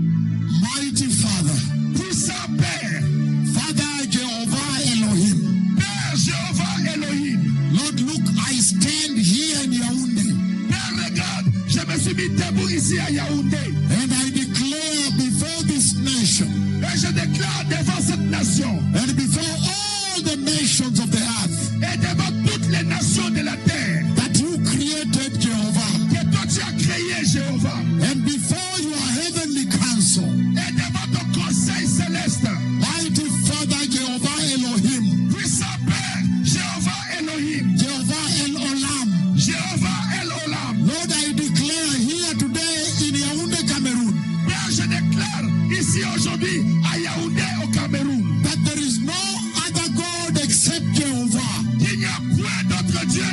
Mighty Father, puissant Père, Father Jehovah Elohim, Père Jéhovah Elohim. Lord, look, I stand here in Yaoundé, Père, regarde, je me suis mis debout ici à Yaoundé. and I declare before this nation, Et je déclare devant cette nation and before all the nations of the earth, et devant toutes les nations de la terre that you created Jehovah, que toi tu as créé, Jéhovah. and before your heavenly council, Et devant ton conseil céleste, mighty Father Jehovah Elohim, puissant Père, Jéhovah Elohim, Jehovah El Olam, Jéhovah El Olam. Lord, I declare here today in Yaoundé, Cameroon, Père, je déclare ici aujourd'hui à Yaoundé au Cameroun that there is no other God except Jehovah, qu'il n'y a point d'autre Dieu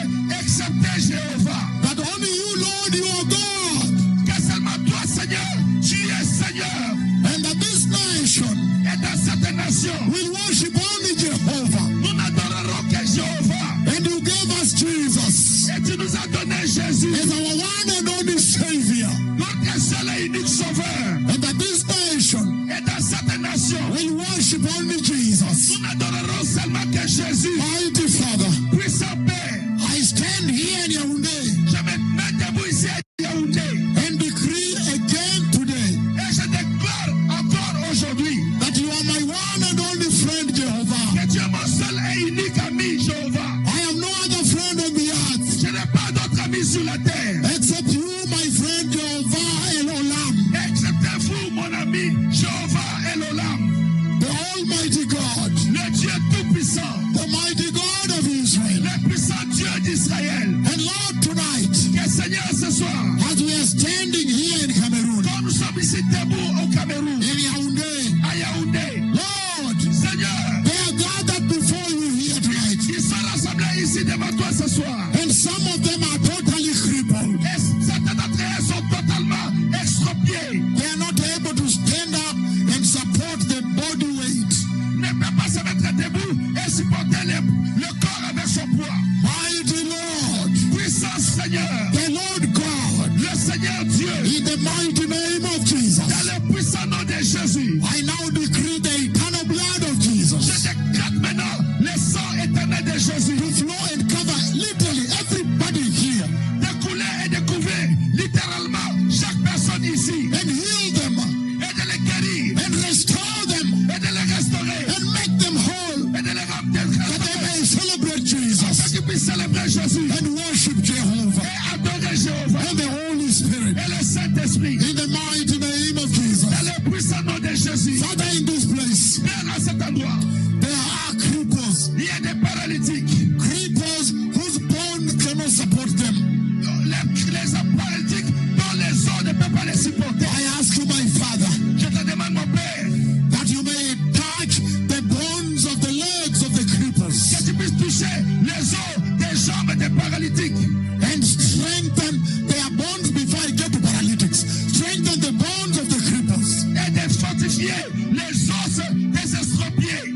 excepté Jéhovah. that only you, Lord, you are God, Que seulement toi, Seigneur, tu es Seigneur. and that this nation Et dans cette nation, will worship only Jehovah, nous n'adorerons que Jéhovah. and you gave us Jesus Et tu nous as donné Jésus, as our one and only Savior, notre seul et unique sauveur. and that this nation Et dans cette nation, will worship only Jesus. nous n'adorerons seulement que Jésus. Mighty Father, Puissant Père, I stand here in Yaoundé je me mets debout ici à Yaoundé. and decree again today Et je déclare encore aujourd'hui that you are my one and only friend, Jehovah. que tu es mon seul et unique ami, Jéhovah. I have no other friend on the earth Je n'ai pas d'autre ami sur la terre. except you, my friend, Jehovah El Olam, Excepté vous, mon ami, Jéhovah El Olam, the Almighty God, le Dieu tout-puissant, the mighty God of Israel. le puissant Dieu d'Israël. And Lord, tonight, Que Seigneur, ce soir, as we are standing here in Cameroon, quand nous sommes ici debout au Cameroun, in Yaoundé, à Yaoundé, Lord, Seigneur, they are gathered before you here tonight, ils sont rassemblés ici devant toi ce soir. and some of them are totally crippled. Et certains d'entre eux sont totalement extropiés. They are not able to stand up and support the body weight. Ne peut pas se mettre debout et supporter le corps avec son poids. Mighty Lord, Puissant Seigneur, the Lord God, le Seigneur Dieu, in the mighty name of Jesus, dans le puissant nom de Jésus, I now decree the eternal blood of je Jesus décrète maintenant le sang éternel de Jésus to flow and cover literally everybody here de couler et de couvrir littéralement chaque personne ici and heal them et de les guérir and restore them et de les restaurer and make them whole, et de les ramener that they may celebrate Jesus qu'ils puissent célébrer Jésus and worship Jehovah et adorer Jéhovah and the Holy Spirit et le Saint-Esprit in the mighty name of Jesus. dans le puissant nom de Jésus. Father, in this place, Père, à cet endroit, there are cripples, il y a des paralytiques, cripples whose bone cannot support them. les paralytiques dont les os ne peuvent pas les supporter. I ask you, my Father, Je te demande, mon Père, that you may touch the bones of the legs of the cripples que tu puisses toucher les os des jambes des paralytiques and strengthen their bones before I get to paralytics. Strengthen the bones of the cripples. et de fortifier les os des estropiés.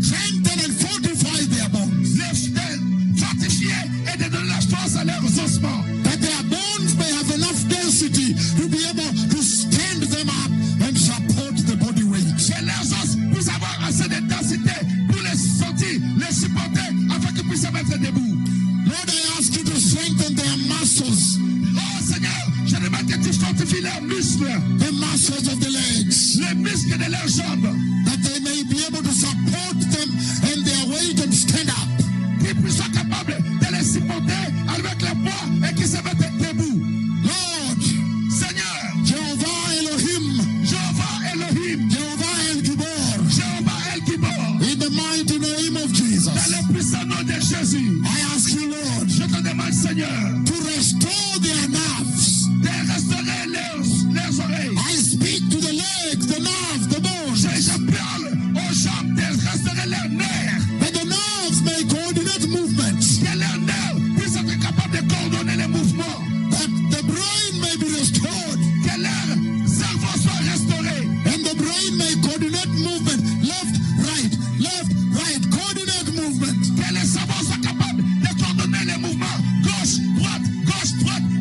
Strengthen and fortify their bones. De fortifier et de donner la force à leurs ossements. That their bones may have enough density to be able to stand them up and support the body weight. Que leurs os puissent avoir assez de densité pour les sortir, les supporter afin qu'ils puissent se mettre debout. Lord, I ask you to strengthen their muscles, Oh Seigneur, je demande que tu fortifies leurs muscles, the muscles of the legs, les muscles de leurs jambes, that they may be able to support them and their weight and stand up. qu'ils puissent être capables de les supporter avec le poids et qu'ils se mettent debout. Lord, Seigneur, Jehovah Elohim, Jéhovah Elohim, Jehovah El Gibor, Jéhovah El Gibor, in the mighty name of dans Jesus, le puissant nom de Jésus, I ask you, Lord, je te demande, Seigneur, to restore their nerves. de restaurer leurs oreilles. I speak to the legs, the nerves, the bones, Je parle aux jambes de restaurer leurs nerfs, that the nerves may coordinate movements, que leurs nerfs puissent être capables de coordonner les mouvements, that the brain may be restored, que leur cerveau soit restauré, and the brain may coordinate movement, left, right, coordinate movement. que les cerveaux soient capables de coordonner les mouvements, gauche, droite,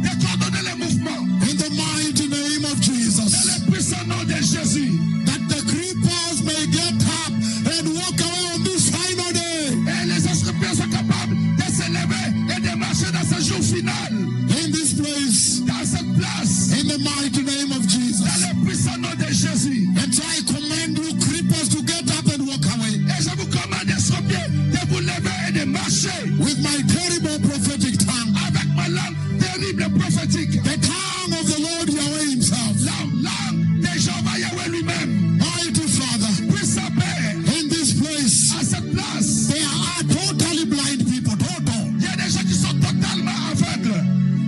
de coordonner les mouvements. In the mighty name of Jesus. Dans le puissant nom de Jésus. that the cripples may get up and walk away on this final day. Et les escorpions sont capables de se lever et de marcher dans ce jour final. In this place, Dans cette place, in the mighty name of Jesus. dans le puissant nom de Jésus. And so I command you cripples to get up and walk away. Et je vous commande, escorpions, de vous lever et de marcher With my terrible prophetic tongue, avec ma langue terrible prophétique. the tongue of the Lord Yahweh himself. La langue de Jéhovah Yahweh lui-même. Mighty Father, Puissant Père, in this place, à cette place, there are totally blind people, total. il y a des gens qui sont totalement aveugles.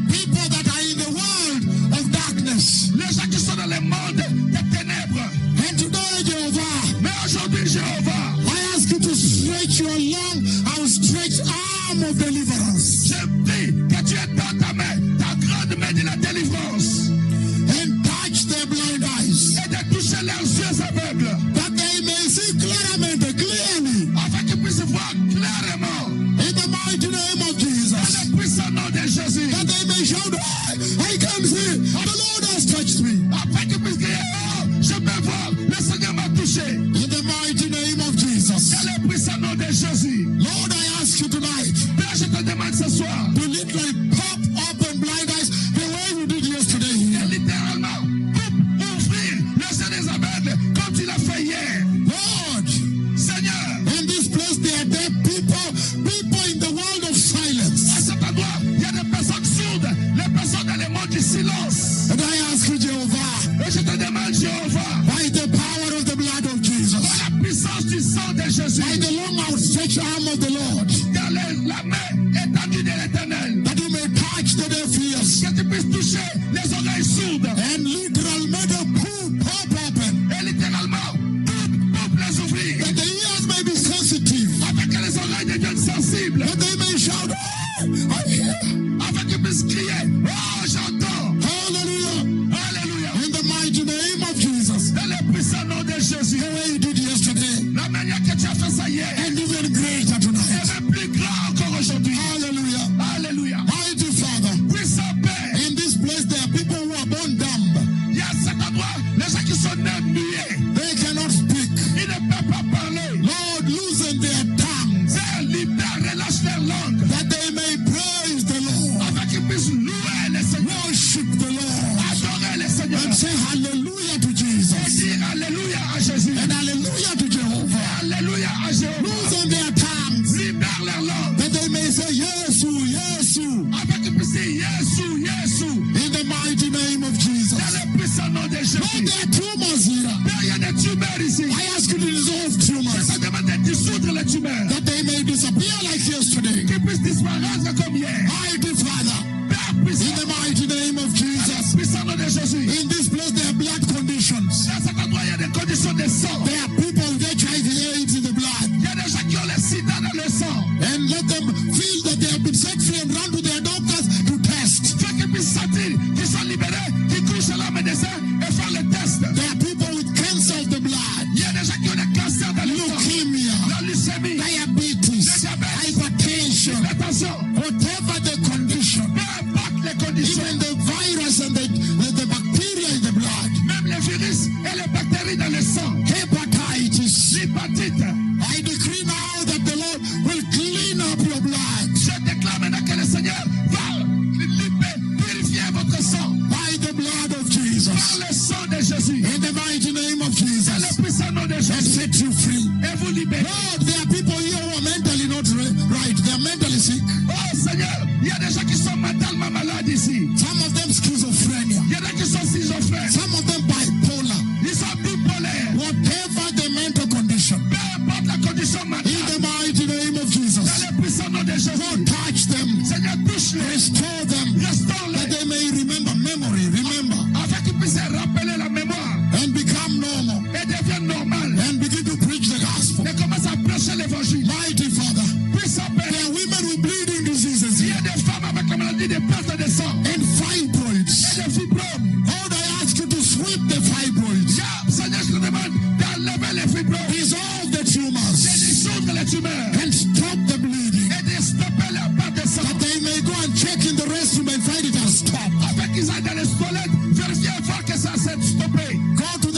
People that are in the world of darkness. Les gens qui sont dans le monde des ténèbres. And today, Jehovah, Mais aujourd'hui, Jéhovah, I ask you to stretch your long, outstretched arm of deliverance je prie que tu étends ta main, ta grande main de la délivrance, and touch their blind eyes, et de toucher leurs yeux aveugles, that they may see clearly, afin qu'ils puissent voir clairement, in the mighty name of dans Jesus, le puissant nom de Jésus, that they may shout, I can see, the Lord has touched me. afin qu'ils puissent crier, oh, je peux voir, le Seigneur m'a touché, In the mighty name of Jesus. dans le puissant nom de Jésus. Lord, I ask you tonight Père, je te demande ce soir, to literally pop open blind eyes the way you did yesterday de here. littéralement ouvrir les yeux des aveugles, comme tu l'as fait hier. Lord, Seigneur, in this place there are dead people in the world of silence. à cet endroit, il y a des personnes sourdes, les personnes dans le monde du silence. And I ask you, Jehovah, Et je te demande, Jéhovah, by the power of the blood of Jesus, par la puissance du sang de Jésus, by the long outstretched arm of the Lord, dans la main étendue de l'Éternel, that you may touch the deaf ears que tu puisses toucher les oreilles sourdes and literally make them pop open, et littéralement, pour les ouvrir, that the ears may be sensitive, afin que les oreilles deviennent sensibles, that they may shout, I hear. afin qu'ils puissent crier, oh, j'entends, Hallelujah. alléluia, In the mighty name of Jesus, dans le puissant nom de Jésus, the way you did yesterday, la manière que tu as fait ça hier, and even greater et tonight. même plus grand encore aujourd'hui, Hallelujah. alléluia, Mighty Father, puissant Père, in this place there are people who are born dumb. il y a cet endroit, les gens qui sont nés muets, They cannot speak. ils ne peuvent pas parler, Lord, loosen their tongues, Seigneur, libère, relâche leur langue, that they may praise the Lord, afin qu'ils puissent louer le Seigneur, worship the Lord, adorer le Seigneur, and say hallelujah to et Jesus, dire alléluia à Jésus, and hallelujah to Jehovah. alléluia à Jéhovah, Loosen their tongues, libère leur langue, that they may say, Yesu, Yesu, afin qu'ils puissent dire Jésus, Jésus, in the mighty name of Jesus. dans le puissant nom de Lord, Jésus. there are tumors here. Père, il y a des tumeurs ici. I ask you to dissolve Je tumors, te demande de dissoudre les tumeurs, that they may disappear like yesterday. qu'ils puissent disparaître comme hier. Mighty Father, Père in puissant, the mighty name of dans Jesus. le puissant nom de Jésus. In this place there are blood conditions. Dans cet endroit, il y a des conditions de sang. There are people with HIV/AIDS in the blood. Il y a des gens qui ont le sida dans le sang. And let them feel that they have been set free and run to their doctors to test. Fais qu'ils puissent sentir qu'ils sont libérés, qu'ils couchent à la médecin et faire le test. There are people with cancer of the blood, Il y a des gens qui ont le cancer dans le sang, leukemia, la leucémie, diabetes, hypertension, l'attention, whatever the condition, peu importe les conditions, even the virus and the bacteria in the blood, même les virus et les bactéries dans le sang, hepatitis. l'hépatite. I decree now that the Lord will clean up your blood Je déclare maintenant que le Seigneur va purifier votre sang by the blood of par Jesus. le sang de Jésus. In the mighty name of Dans Jesus, le puissant nom de and Jésus. set you free. Et vous libérez. Lord, there are people here who are mentally not right. They are mentally sick. Oh Seigneur, il y a des gens qui sont mentalement malades ici. Some of them schizophrenia. Il y en a qui sont schizophrènes. Some of them bipolar. Ils sont bipolaires. Whatever the mental condition, Peu importe la condition in mentale. the mighty name of Dans Jesus, le puissant nom de Lord, Jésus. touch them, Seigneur, touche-les. restore them, that Restaure-les. they may remember Afin qu'ils puissent rappeler la mémoire. and become normal Et deviennent normales. and begin to preach the gospel. Et commence à prêcher l'évangile. Mighty Father, Puissant Père. there are women with bleeding diseases Il y here a des femmes avec la maladie de perte de sang. and fibroids. Et des fibromes. Lord, I ask you to sweep the fibroids, Seigneur, je te demande d'enlever les fibromes. dissolve the De tumors, dissoudre les tumeurs. and stop the bleeding, Et de stopper la perte de sang. that they may go and check in the restroom and find it has stopped. Afin qu'ils aillent dans les toilettes, vérifier et voir que ça s'est stoppé. Go to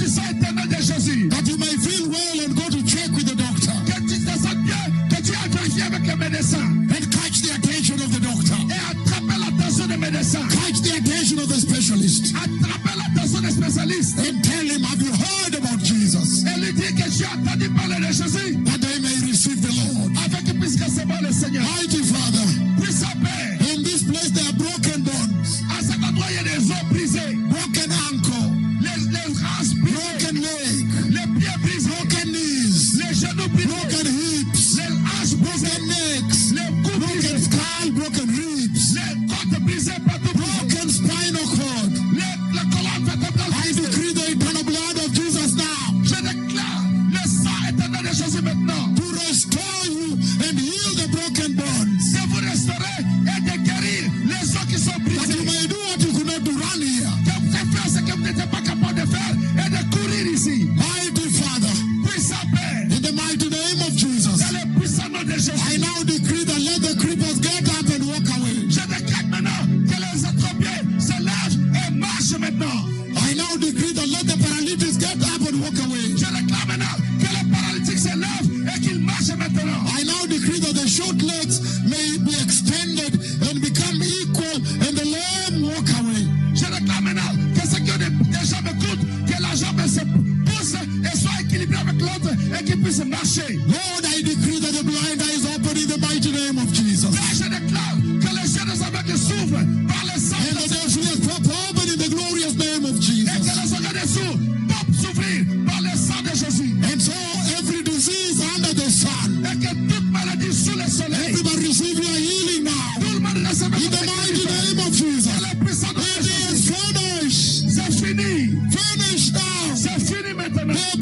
puissant éternel de Jésus. that you may feel well and go to check with the doctor Que tu te sentes bien, que tu ailles vérifier avec le médecin. and catch the attention of the doctor, Et attraper l'attention des médecins. catch the attention of the specialist, Attraper l'attention des spécialistes. and tell him, have you heard about Jesus? Et lui dire que tu as entendu parler de Jésus. That they may receive the Lord. Afin qu'ils puissent recevoir le Seigneur. Mighty Father, Puissant Père. in this place there are broken bones, À cet endroit, il y a des os brisés. broken ankle, Les races brisées. broken leg, Les pieds brisés. broken knees, Les genoux brisés. broken hips, Les hanches brisées. broken necks, Les coups broken brisés. skull, broken ribs, Les côtes brisées partout. broken spinal cord. La colonne vertébrale I brisée. decree the eternal blood of Jesus now Je déclare le sang éternel de Jésus maintenant. to restore you and heal the broken bones. De vous restaurer et de guérir les os qui sont That brisés. you may do what you could not do run here. Que vous pouvez faire ce que vous n'étiez pas capable de faire et de courir ici. Mighty Father, Puissant Père, in the mighty name of Jesus, dans le puissant nom de Jésus. I now decree that let the creepers get up and walk away. Je déclare maintenant que les attropiés se lèvent et marchent maintenant. I now decree that let the paralytics get up and walk away. Je déclare maintenant que les paralytiques se lèvent et qu'ils marchent maintenant. I now decree that the short legs may be extended and become equal and the lame walk away. Je déclare maintenant que ceux qui ont des jambes courtes, que la jambe se pousse et soit équilibrée avec l'autre et qu'ils puissent marcher. Lord, I decree that the blind eyes open in the mighty name of Jesus. Là, je déclare que les yeux des aveugles s'ouvrent par le sang And de the Jésus. deaf ears pop open in the glorious name of Et Jesus. que les oreilles des sourds peuvent s'ouvrir par le sang de Jésus. And so every disease under the sun, Et que toute maladie sous le soleil, everybody receive your healing now. tout le monde recevra In the mighty name of Jesus. le puissant de It Jésus. is finished. C'est fini. Finished now. C'est fini maintenant. The